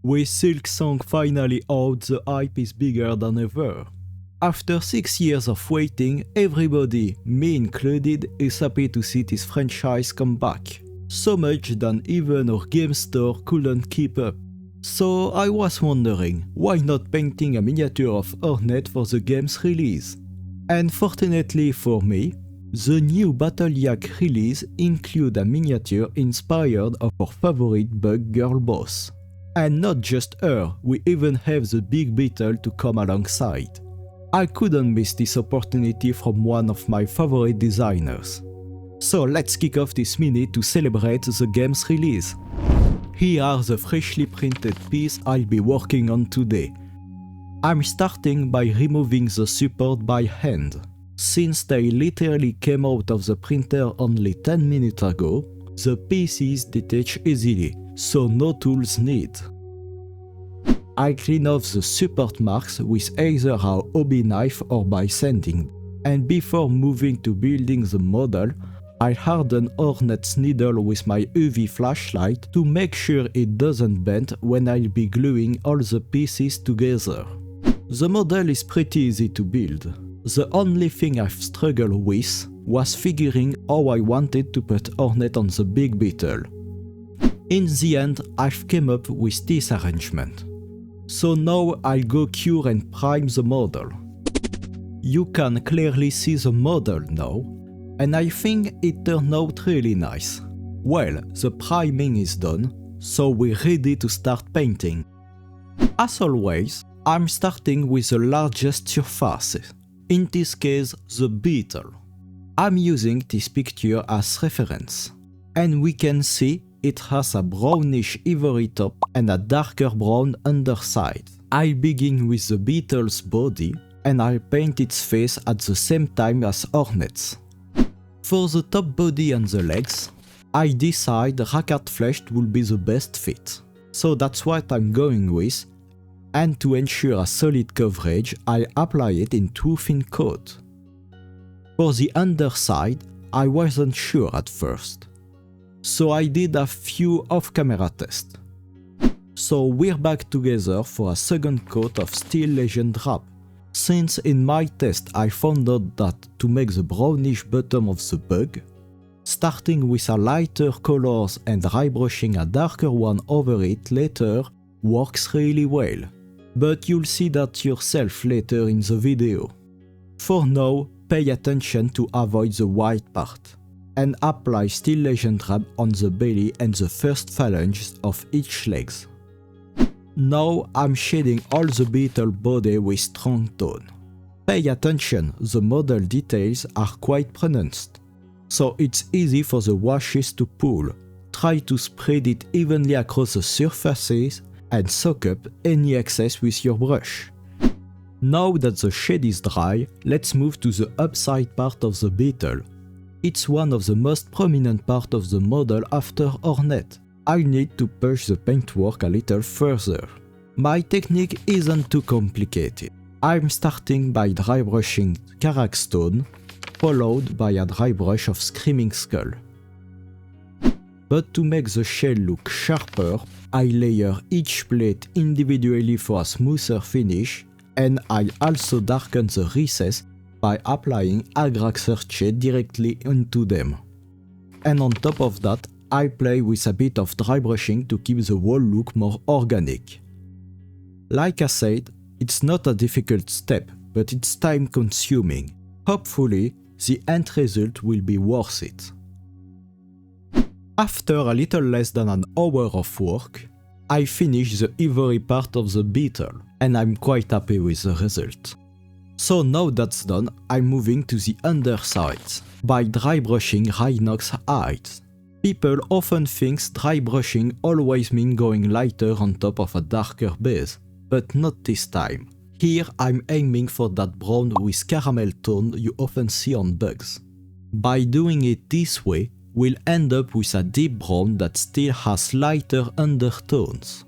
With Silksong finally out, the hype is bigger than ever. After 6 years of waiting, everybody, me included, is happy to see this franchise come back. So much that even our game store couldn't keep up. So I was wondering, why not painting a miniature of Hornet for the game's release? And fortunately for me, the new Battle Yak release include a miniature inspired of our favorite bug girl boss. And not just her, we even have the big beetle to come alongside. I couldn't miss this opportunity from one of my favorite designers. So let's kick off this mini to celebrate the game's release. Here are the freshly printed pieces I'll be working on today. I'm starting by removing the support by hand. Since they literally came out of the printer only 10 minutes ago, the pieces detach easily, so no tools need. I clean off the support marks with either a hobby knife or by sanding, and before moving to building the model, I harden Hornet's needle with my UV flashlight to make sure it doesn't bend when I'll be gluing all the pieces together. The model is pretty easy to build. The only thing I've struggled with was figuring how I wanted to put Hornet on the big beetle. In the end, I've come up with this arrangement. So now I'll go cure and prime the model. You can clearly see the model now, and I think it turned out really nice. Well, the priming is done, so we're ready to start painting. As always, I'm starting with the largest surface, in this case the beetle. I'm using this picture as reference, and we can see it has a brownish ivory top and a darker brown underside. I'll begin with the beetle's body, and I'll paint its face at the same time as Hornet's. For the top body and the legs, I decide racquard fleshed will be the best fit, so that's what I'm going with, and to ensure a solid coverage, I apply it in 2 thin coat. For the underside, I wasn't sure at first, so I did a few off-camera tests. So we're back together for a second coat of Steel Legend wrap, since in my test I found out that to make the brownish bottom of the bug, starting with a lighter colors and dry brushing a darker one over it later works really well. But you'll see that yourself later in the video. For now, pay attention to avoid the white part, and apply Steel Legend wrap on the belly and the first phalanges of each legs. Now I'm shading all the beetle body with strong tone. Pay attention, the model details are quite pronounced, so it's easy for the washes to pull. Try to spread it evenly across the surfaces and soak up any excess with your brush. Now that the shade is dry, let's move to the upside part of the beetle. It's one of the most prominent parts of the model after Hornet. I need to push the paintwork a little further. My technique isn't too complicated. I'm starting by dry brushing Karak Stone, followed by a dry brush of Screaming Skull. But to make the shell look sharper, I layer each plate individually for a smoother finish, and I also darken the recess by applying Agraxer shade directly into them. And on top of that, I play with a bit of dry brushing to keep the whole look more organic. Like I said, it's not a difficult step, but it's time consuming. Hopefully, the end result will be worth it. After a little less than an hour of work, I finish the ivory part of the beetle, and I'm quite happy with the result. So now that's done, I'm moving to the undersides, by dry brushing Rhinox hides. People often think dry brushing always means going lighter on top of a darker base, but not this time. Here I'm aiming for that brown with caramel tone you often see on bugs. By doing it this way, we'll end up with a deep brown that still has lighter undertones.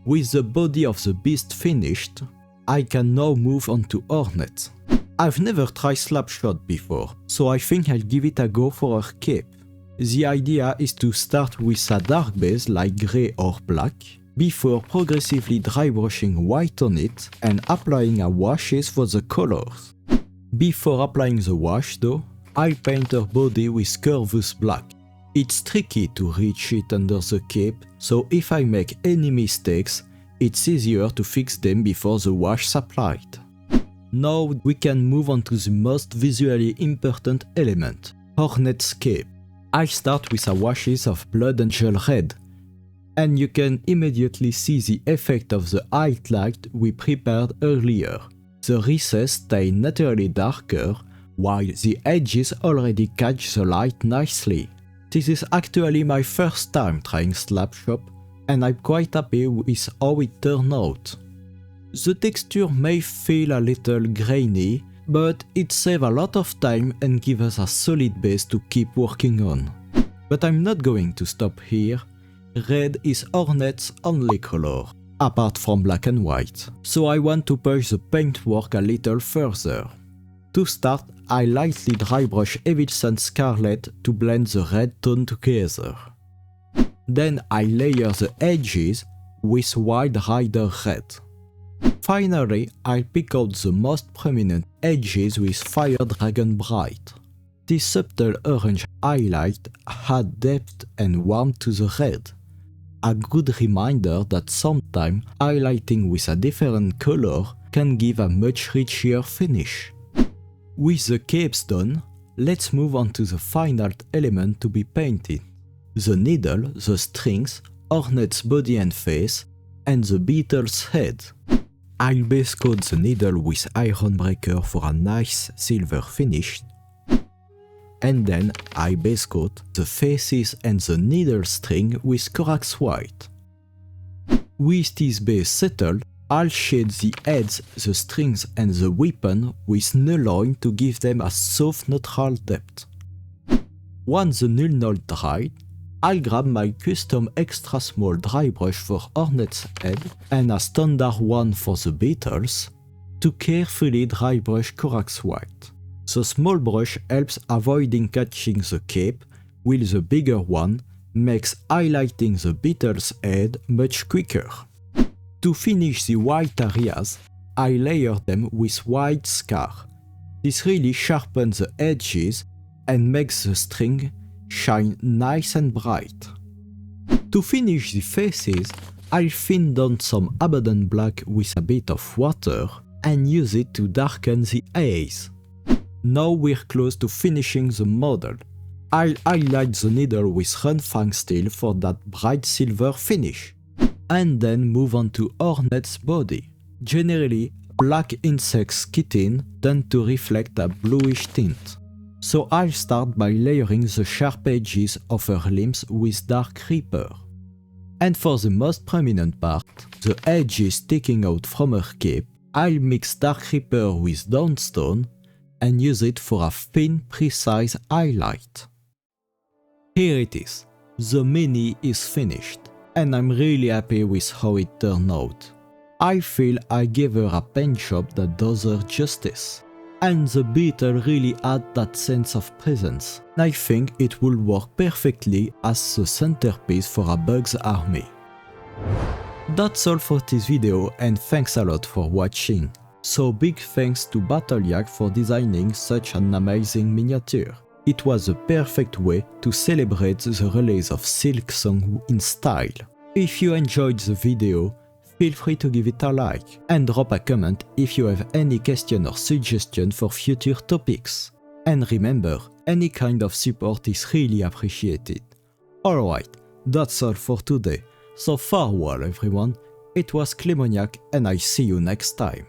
With the body of the beast finished, I can now move on to Hornet. I've never tried Slapshot before, so I think I'll give it a go for her cape. The idea is to start with a dark base like grey or black, before progressively dry brushing white on it and applying a washes for the colors. Before applying the wash though, I'll paint her body with Curvus black. It's tricky to reach it under the cape, so if I make any mistakes, it's easier to fix them before the wash is applied. Now we can move on to the most visually important element, Hornet's cape. I start with a washes of Blood Angel Red, and you can immediately see the effect of the highlight we prepared earlier. The recess stay naturally darker, while the edges already catch the light nicely. This is actually my first time trying Slapshot, and I'm quite happy with how it turned out. The texture may feel a little grainy, but it saves a lot of time and gives us a solid base to keep working on. But I'm not going to stop here. Red is Hornet's only color, apart from black and white, so I want to push the paintwork a little further. To start, I lightly dry brush Evil Sunz Scarlet to blend the red tone together. Then I layer the edges with Wild Rider Red. Finally, I pick out the most prominent edges with Fire Dragon Bright. This subtle orange highlight adds depth and warmth to the red. A good reminder that sometimes highlighting with a different color can give a much richer finish. With the capes done, let's move on to the final element to be painted. The needle, the strings, Hornet's body and face, and the beetle's head. I'll base coat the needle with Ironbreaker for a nice silver finish, and then I base coat the faces and the needle string with Corax White. With this base settled, I'll shade the heads, the strings and the weapon with Nulloin to give them a soft neutral depth. Once the Null dried, I'll grab my custom extra small dry brush for Hornet's head and a standard one for the beetles to carefully dry brush Corax White. The small brush helps avoiding catching the cape, while the bigger one makes highlighting the beetle's head much quicker. To finish the white areas, I layer them with white scar. This really sharpens the edges and makes the string shine nice and bright. To finish the faces, I'll thin down some Abaddon black with a bit of water and use it to darken the eyes. Now we're close to finishing the model. I'll highlight the needle with Runefang Steel for that bright silver finish, and then move on to Hornet's body. Generally, black insect skin tend to reflect a bluish tint, so I'll start by layering the sharp edges of her limbs with Dark Reaper. And for the most prominent part, the edges sticking out from her cape, I'll mix Dark Reaper with Dawnstone and use it for a thin, precise highlight. Here it is. The mini is finished, and I'm really happy with how it turned out. I feel I gave her a paint job that does her justice, and the beetle really adds that sense of presence. I think it will work perfectly as the centerpiece for a Bugs army. That's all for this video, and thanks a lot for watching. So big thanks to Battleyak for designing such an amazing miniature. It was a perfect way to celebrate the release of Silksong in style. If you enjoyed the video, feel free to give it a like and drop a comment if you have any question or suggestion for future topics. And remember, any kind of support is really appreciated. Alright, that's all for today. So farewell everyone, it was Clemoniac and I see you next time.